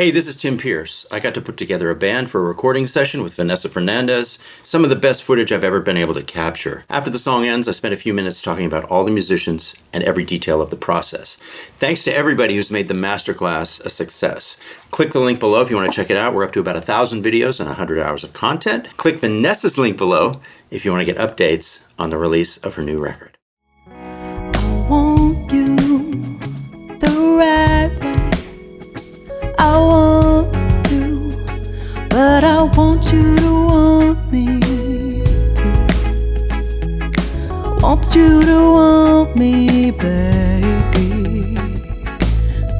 Hey, this is Tim Pierce. I got to put together a band for a recording session with Vanessa Fernandez. Some of the best footage I've ever been able to capture. After the song ends, I spent a few minutes talking about all the musicians and every detail of the process. Thanks to everybody who's made the masterclass a success. Click the link below if you want to check it out. We're up to about 1,000 videos and 100 hours of content. Click Vanessa's link below if you want to get updates on the release of her new record. I want you the right way. I want you, but I want you to want me too. Want you to want me, baby,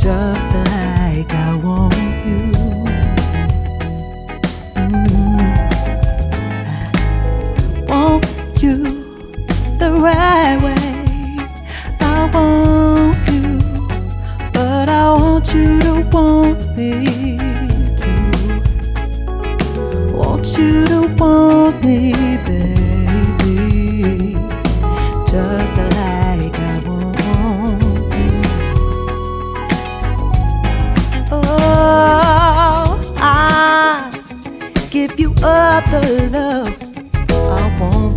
just like I want you. I want you the right way. I want you, but I want you to want me too. Want you to want me, baby, just like I want you. Oh, I give you all the love I want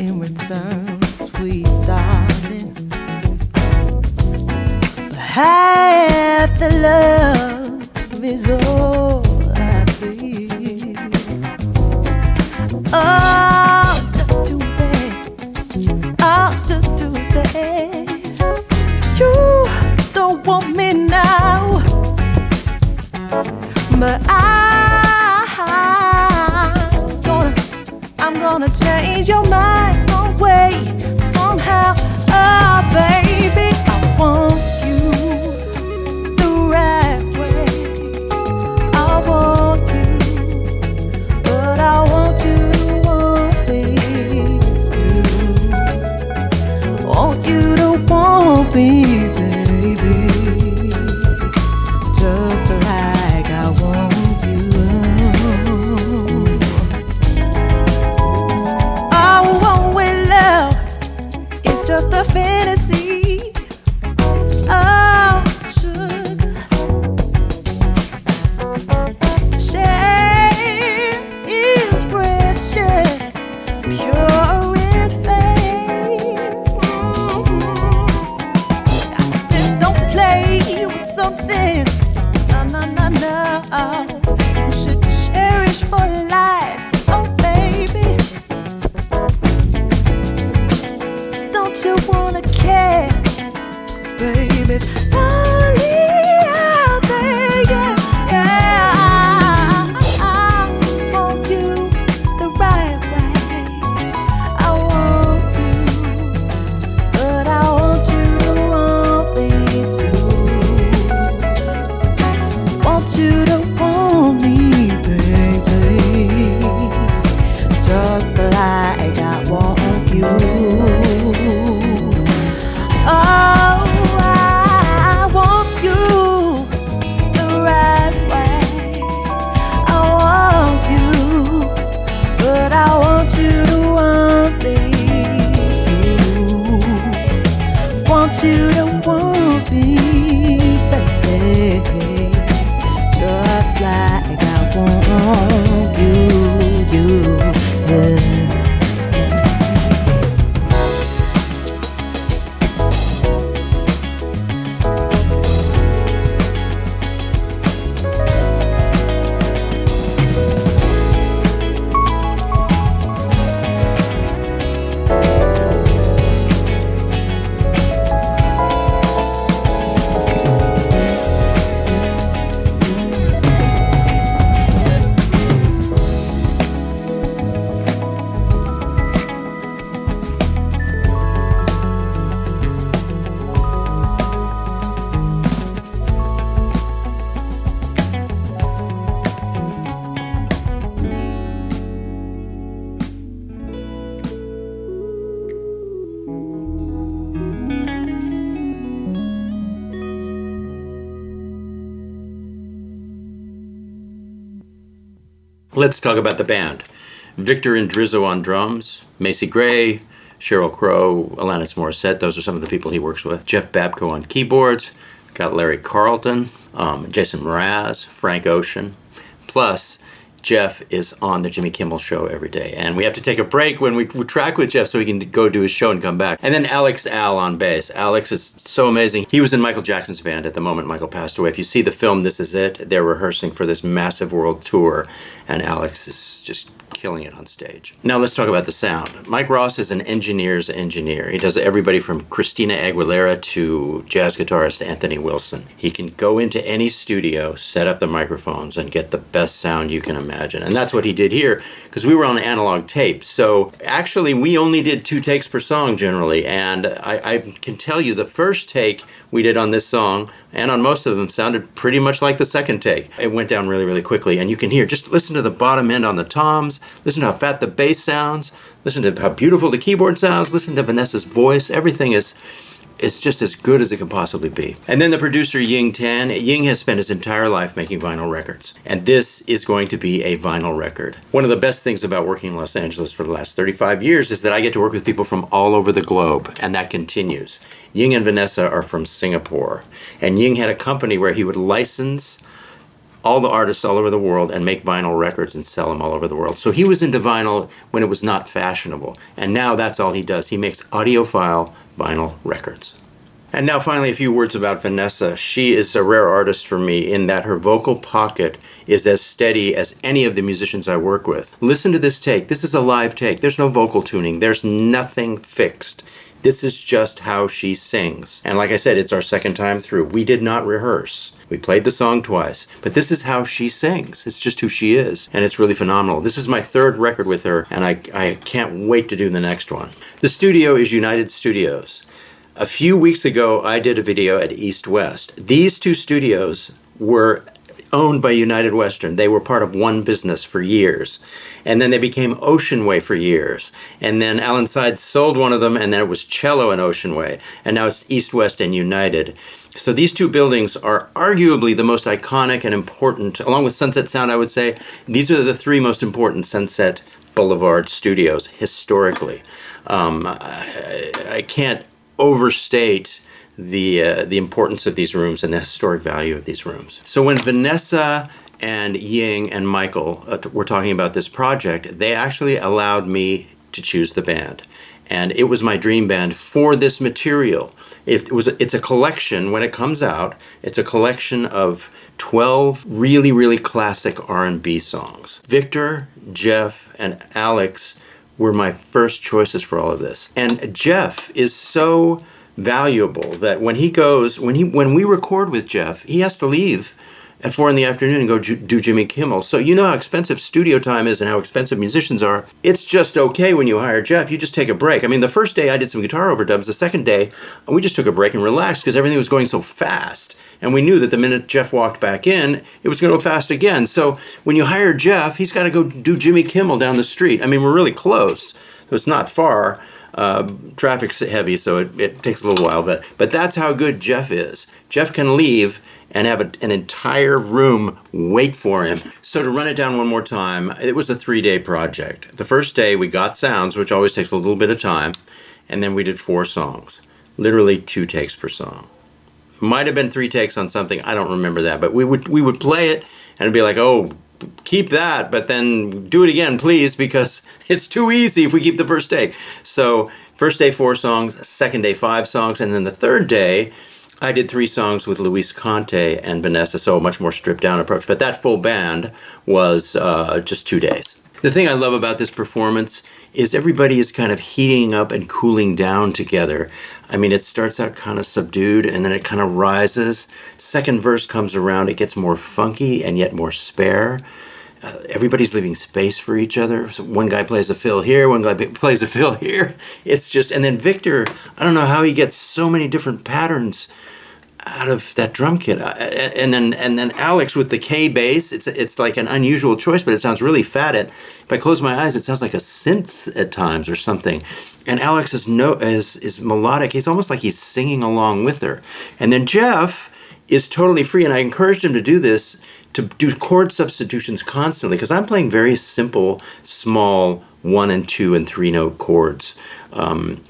in return, sweet darling. Half the love is all I feel. Oh, just to beg, oh, just to say, you don't want me now, but I'm gonna change your mind some way, somehow. Oh, baby, I want me, baby, just like I want you. Oh, one way love is just a fantasy. Oh, sugar, to share is precious, pure and fair. Something, no, you should cherish for life, oh baby. Don't you wanna care, baby? It's lonely out there, yeah. I want you the right way. I want you, but I want you to want me too. Want you to want me, baby, just like I want you. Oh, I want you the right way. I want you, but I want you to want me too. Want you to want me, baby, just like I want you, yeah. Let's talk about the band. Victor Indrizzo on drums, Macy Gray, Sheryl Crow, Alanis Morissette, those are some of the people he works with. Jeff Babko on keyboards, got Larry Carlton, Jason Mraz, Frank Ocean. Plus, Jeff is on the Jimmy Kimmel Show every day. And we have to take a break when we track with Jeff so he can go do his show and come back. And then Alex Al on bass. Alex is so amazing. He was in Michael Jackson's band at the moment Michael passed away. If you see the film, This Is It, they're rehearsing for this massive world tour. And Alex is just killing it on stage. Now let's talk about the sound. Mike Ross is an engineer's engineer. He does everybody from Christina Aguilera to jazz guitarist Anthony Wilson. He can go into any studio, set up the microphones, and get the best sound you can imagine. And that's what he did here, because we were on analog tape. So actually, we only did 2 takes per song generally. And I can tell you the first take we did on this song, and on most of them, sounded pretty much like the second take. It went down really, really quickly, and you can hear, just listen to the bottom end on the toms, listen to how fat the bass sounds, listen to how beautiful the keyboard sounds, listen to Vanessa's voice. Everything is just as good as it can possibly be. And then the producer, Ying Tan. Ying has spent his entire life making vinyl records, and this is going to be a vinyl record. One of the best things about working in Los Angeles for the last 35 years is that I get to work with people from all over the globe, and that continues. Ying and Vanessa are from Singapore, and Ying had a company where he would license all the artists all over the world and make vinyl records and sell them all over the world. So he was into vinyl when it was not fashionable, and now that's all he does. He makes audiophile vinyl records. And now finally a few words about Vanessa. She is a rare artist for me in that her vocal pocket is as steady as any of the musicians I work with. Listen to this take. This is a live take. There's no vocal tuning. There's nothing fixed. This is just how she sings. And like I said, it's our second time through. We did not rehearse. We played the song twice. But this is how she sings. It's just who she is. And it's really phenomenal. This is my 3rd record with her, and I can't wait to do the next one. The studio is United Studios. A few weeks ago, I did a video at East West. These 2 studios were owned by United Western. They were part of one business for years. And then they became Ocean Way for years. And then Alan Sides sold one of them, and then it was Cello and Ocean Way. And now it's East West and United. So these 2 buildings are arguably the most iconic and important, along with Sunset Sound, I would say. These are the 3 most important Sunset Boulevard studios historically. I can't overstate the importance of these rooms and the historic value of these rooms. So when Vanessa and Ying and Michael were talking about this project, they actually allowed me to choose the band. And it was my dream band for this material. It's a collection, when it comes out, it's a collection of 12 really, really classic R&B songs. Victor, Jeff, and Alex were my first choices for all of this. And Jeff is so valuable that when we record with Jeff, he has to leave at 4 p.m. and go do Jimmy Kimmel. So you know how expensive studio time is and how expensive musicians are. It's just okay when you hire Jeff. You just take a break. I mean, the first day I did some guitar overdubs. The second day, we just took a break and relaxed because everything was going so fast. And we knew that the minute Jeff walked back in, it was going to go fast again. So when you hire Jeff, he's got to go do Jimmy Kimmel down the street. I mean, we're really close. So it's not far. Traffic's heavy, so it takes a little while. But that's how good Jeff is. Jeff can leave and have an entire room wait for him. So to run it down one more time, it was a 3-day project. The first day we got sounds, which always takes a little bit of time, and then we did 4 songs. Literally 2 takes per song. Might have been 3 takes on something, I don't remember that, but we would play it and it'd be like, oh, keep that, but then do it again, please, because it's too easy if we keep the first take. So first day 4 songs, second day 5 songs, and then the third day I did 3 songs with Luis Conte and Vanessa, so a much more stripped down approach. But that full band was just 2 days. The thing I love about this performance is everybody is kind of heating up and cooling down together. I mean, it starts out kind of subdued and then it kind of rises. Second verse comes around, it gets more funky and yet more spare. Everybody's leaving space for each other. So one guy plays a fill here, one guy plays a fill here. It's just, and then Victor, I don't know how he gets so many different patterns out of that drum kit. And then Alex with the K bass, it's like an unusual choice, but it sounds really fat. If I close my eyes, it sounds like a synth at times or something. And Alex is melodic. He's almost like he's singing along with her. And then Jeff is totally free, and I encouraged him to do this to do chord substitutions constantly, because I'm playing very simple, small 1 and 2 and 3 note chords, 1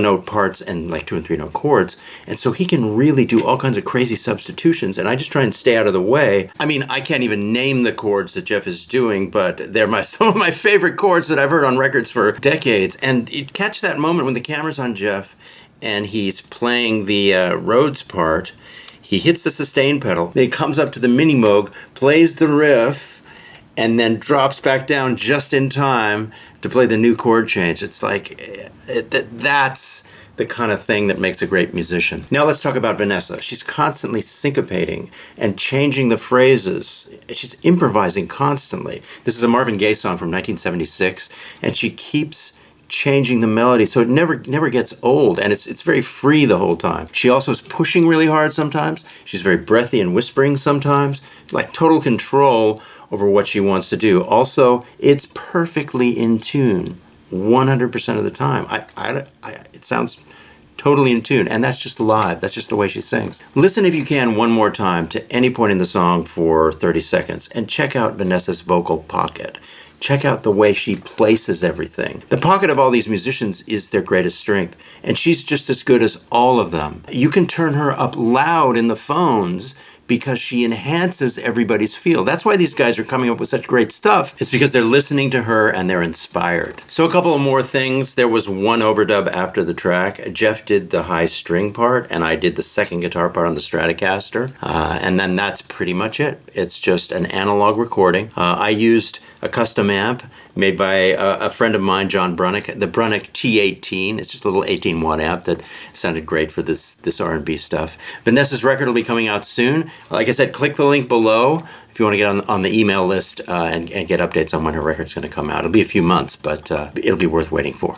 note parts and like 2 and 3 note chords. And so he can really do all kinds of crazy substitutions, and I just try and stay out of the way. I mean, I can't even name the chords that Jeff is doing, but they're some of my favorite chords that I've heard on records for decades. And you catch that moment when the camera's on Jeff and he's playing the Rhodes part. He hits the sustain pedal, then he comes up to the mini Moog, plays the riff, and then drops back down just in time to play the new chord change. It's like, that's the kind of thing that makes a great musician. Now let's talk about Vanessa. She's constantly syncopating and changing the phrases. She's improvising constantly. This is a Marvin Gaye song from 1976, and she keeps changing the melody, so it never gets old, and it's very free the whole time. She also is pushing really hard sometimes. She's very breathy and whispering sometimes, like total control over what she wants to do. Also, it's perfectly in tune 100% of the time. It sounds totally in tune, and that's just live. That's just the way she sings. Listen, if you can, one more time to any point in the song for 30 seconds, and check out Vanessa's vocal pocket. Check out the way she places everything. The pocket of all these musicians is their greatest strength, and she's just as good as all of them. You can turn her up loud in the phones because she enhances everybody's feel. That's why these guys are coming up with such great stuff. It's because they're listening to her and they're inspired. So a couple of more things. There was one overdub after the track. Jeff did the high string part, and I did the second guitar part on the Stratocaster. And then that's pretty much it. It's just an analog recording. I used a custom amp made by a friend of mine, John Brunick, the Brunick T18. It's just a little 18-watt amp that sounded great for this R&B stuff. Vanessa's record will be coming out soon. Like I said, click the link below if you want to get on the email list and get updates on when her record's going to come out. It'll be a few months, but it'll be worth waiting for.